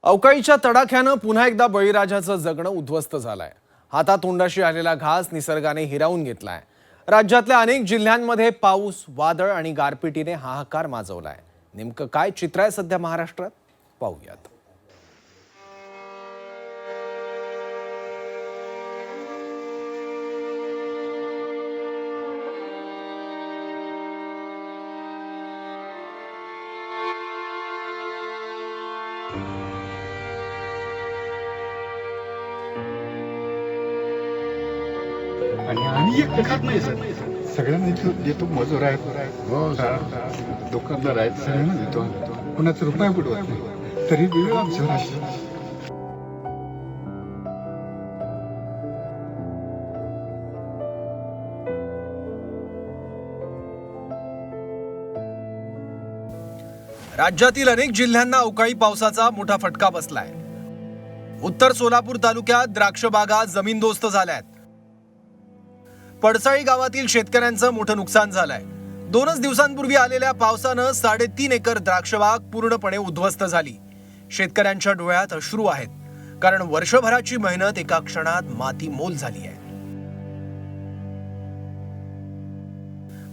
अवकाळीच्या तडाख्यानं पुन्हा एकदा बळीराजाचं जगणं उद्ध्वस्त झालंय। हातातोंडाशी आलेला घास निसर्गाने हिरावून घेतलाय। राज्यातल्या अनेक जिल्ह्यांमध्ये पाऊस, वादळ आणि गारपिटीने हाहाकार माजवलाय। नेमकं काय चित्र आहे सध्या महाराष्ट्रात, पाहूयात। आणि आम्ही एक खात नाही सर, सगळ्यांना इथं देतो, मजूर आहेत, दुकानदार आहेत, सगळ्यांना देतो। कुणाचा रुपया बुडवत नाही, तरी वेळ आमच्यावर अशी। राज्यातील अनेक जिल्ह्यांना अवकाळी पावसाचा मोठा फटका बसलाय। उत्तर सोलापूर तालुक्यात द्राक्ष बागा जमीनदोस्त झाल्यात। पडसाळी गावातील शेतकऱ्यांचं मोठं नुकसान झालंय। 2 दिवसांपूर्वी आलेल्या पावसानं 3.5 एकर द्राक्षबाग पूर्णपणे उद्ध्वस्त झाली। शेतकऱ्यांच्या डोळ्यात अश्रू आहेत, कारण वर्षभराची मेहनत एका क्षणात मातीमोल झाली आहे।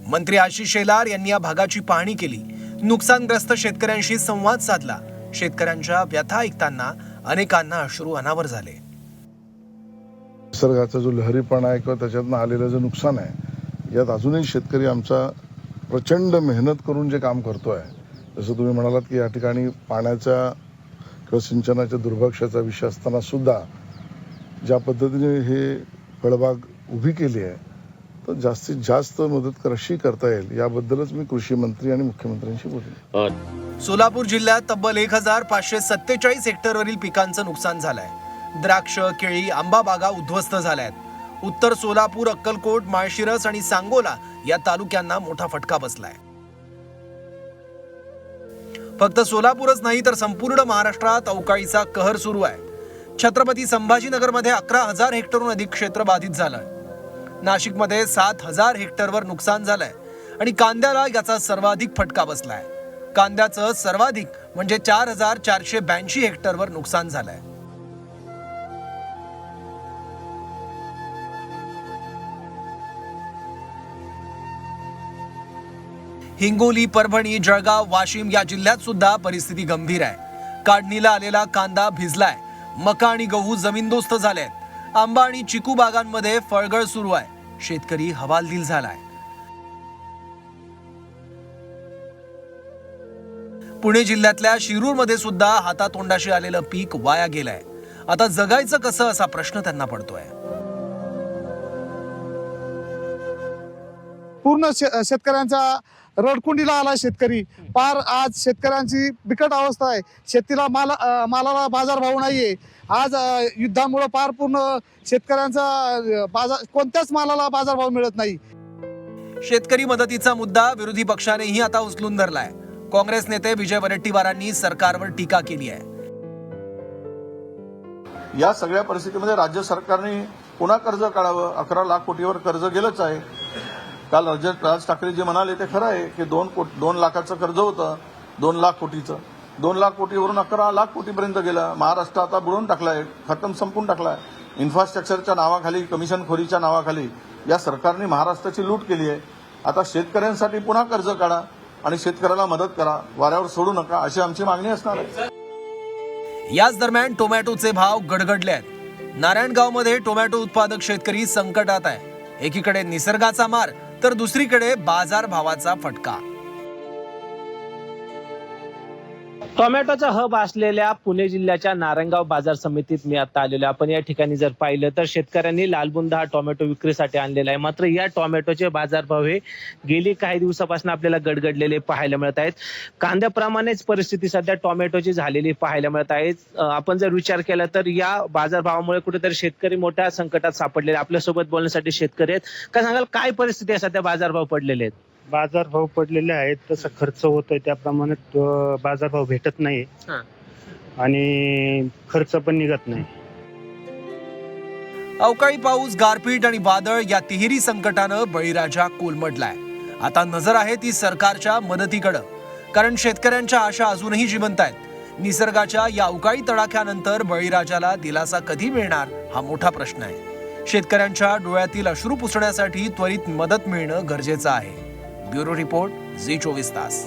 मंत्री आशिष शेलार यांनी या भागाची पाहणी केली, नुकसानग्रस्त शेतकऱ्यांशी संवाद साधला। शेतकऱ्यांच्या व्यथा ऐकताना अनेकांना अश्रू अनावर झाले। निसर्गाचा जो लहरीपणा आहे किंवा त्याच्यातनं आलेलं जे नुकसान आहे, यात अजूनही शेतकरी आमचा प्रचंड मेहनत करून जे काम करतोय, जसं तुम्ही म्हणालात की या ठिकाणी पाण्याच्या किंवा सिंचनाच्या दुर्भिक्षाचा विषय असताना सुद्धा ज्या पद्धतीने हे फळबाग उभी केली आहे, तर जास्तीत जास्त मदत कशी करता येईल याबद्दलच मी कृषी मंत्री आणि मुख्यमंत्र्यांशी बोललो। सोलापूर जिल्ह्यात तब्बल 1547 हेक्टरवरील पिकांचं नुकसान झालंय। द्राक्ष, केळी, आंबा बागा उद्ध्वस्त झाल्यात। उत्तर सोलापूर, अक्कलकोट, माळशिरस आणि सांगोला या तालुक्यांना मोठा फटका बसलाय। फक्त सोलापूरच नाही तर संपूर्ण महाराष्ट्रात अवकाळीचा कहर सुरू आहे। छत्रपती संभाजीनगरमध्ये 11,000 हेक्टरहून अधिक क्षेत्र बाधित झालंय। नाशिकमध्ये 7,000 हेक्टरवर नुकसान झालंय आणि कांद्याला याचा सर्वाधिक फटका बसलाय। कांद्याचं सर्वाधिक म्हणजे 4,482 हेक्टरवर नुकसान झालंय। हिंगोली, परभणी, जळगाव, वाशिम या जिल्ह्यात सुद्धा परिस्थिती गंभीर आहे। काढणीला आलेला कांदा भिजलाय। मका आणि गहू जमीनदोस्त झालेत। आंबा आणि चिकू बागांमध्ये फळगळ सुरू आहे। शेतकरी हवालदिल झालाय। पुणे जिल्ह्यातल्या शिरूरमध्ये सुद्धा हातातोंडाशी आलेलं पीक वाया गेलंय। आता जगायचं कसं असा प्रश्न त्यांना पडतोय। पूर्ण शेतकऱ्यांचा रडकुंडीला आला शेतकरी। पार आज शेतकऱ्यांची बिकट अवस्था आहे। शेतीला मालाला बाजारभाव नाहीये। आज युद्धामुळे पार पूर्ण शेतकऱ्यांचा कोणत्याच मालाला बाजारभाव मिळत नाही। शेतकरी मदतीचा मुद्दा विरोधी पक्षानेही आता उचलून धरलाय। काँग्रेस नेते विजय वडेट्टीवारांनी सरकारवर टीका केली आहे। या सगळ्या परिस्थितीमध्ये राज्य सरकारने पुन्हा कर्ज काढावं। 11 लाख कोटीवर कर्ज गेलंच आहे। काल राज ठाकरे जे म्हणाले ते खरं आहे की 2 लाखाचं कर्ज होतं, 2 लाख कोटीचं। 2 लाख कोटीवरून 11 लाख कोटीपर्यंत गेलं। महाराष्ट्र आता बुडवून टाकलाय, संपून टाकलाय। इन्फ्रास्ट्रक्चरच्या नावाखाली, कमिशनखोरीच्या नावाखाली या सरकारने महाराष्ट्राची लूट केली आहे। आता शेतकऱ्यांसाठी पुन्हा कर्ज काढा आणि शेतकऱ्याला मदत करा, वाऱ्यावर सोडू नका, अशी आमची मागणी असणार आहे। याच दरम्यान टोमॅटोचे भाव गडगडले आहेत। नारायणगावमध्ये टोमॅटो उत्पादक शेतकरी संकटात आहे। एकीकडे निसर्गाचा मार तर दुसरीकडे बाजार भावाचा फटका। टोमॅटोचा हब असलेल्या पुणे जिल्ह्याच्या नारायणगाव बाजार समितीत मी आता आलेलो आहे। आपण या ठिकाणी जर पाहिलं तर शेतकऱ्यांनी लालबुंदा हा टोमॅटो विक्रीसाठी आणलेला आहे। मात्र या टोमॅटोचे बाजारभाव हे गेली काही दिवसापासून आपल्याला गडगडलेले पाहायला मिळत आहेत। कांद्याप्रमाणेच परिस्थिती सध्या टोमॅटोची झालेली पाहायला मिळत आहे। आपण जर विचार केला तर या बाजारभावामुळे कुठेतरी शेतकरी मोठ्या संकटात सापडलेले। आपल्यासोबत बोलण्यासाठी शेतकरी आहेत। काय सांगाल, काय परिस्थिती आहे सध्या, बाजारभाव पडलेले आहेत? बाजारभाव पडलेले आहेत, तसा खर्च होतोय त्याप्रमाणे बाजारभाव भेटत नाही आणि खर्च पण निघत नाही। अवकाळी पाऊस, गारपीट आणि वादळ या तिहेरी संकटानं बळीराजा कोलमडलाय। आता नजर आहे ती सरकारच्या मदतीकडे, कारण शेतकऱ्यांच्या आशा अजूनही जिवंत आहेत। निसर्गाच्या या अवकाळी तडाख्यानंतर बळीराजाला दिलासा कधी मिळणार हा मोठा प्रश्न आहे. शेतकऱ्यांच्या डोळ्यातील अश्रू पुसण्यासाठी त्वरित मदत मिळणं गरजेचं आहे. ब्युरो रिपोर्ट, झी 24 तास.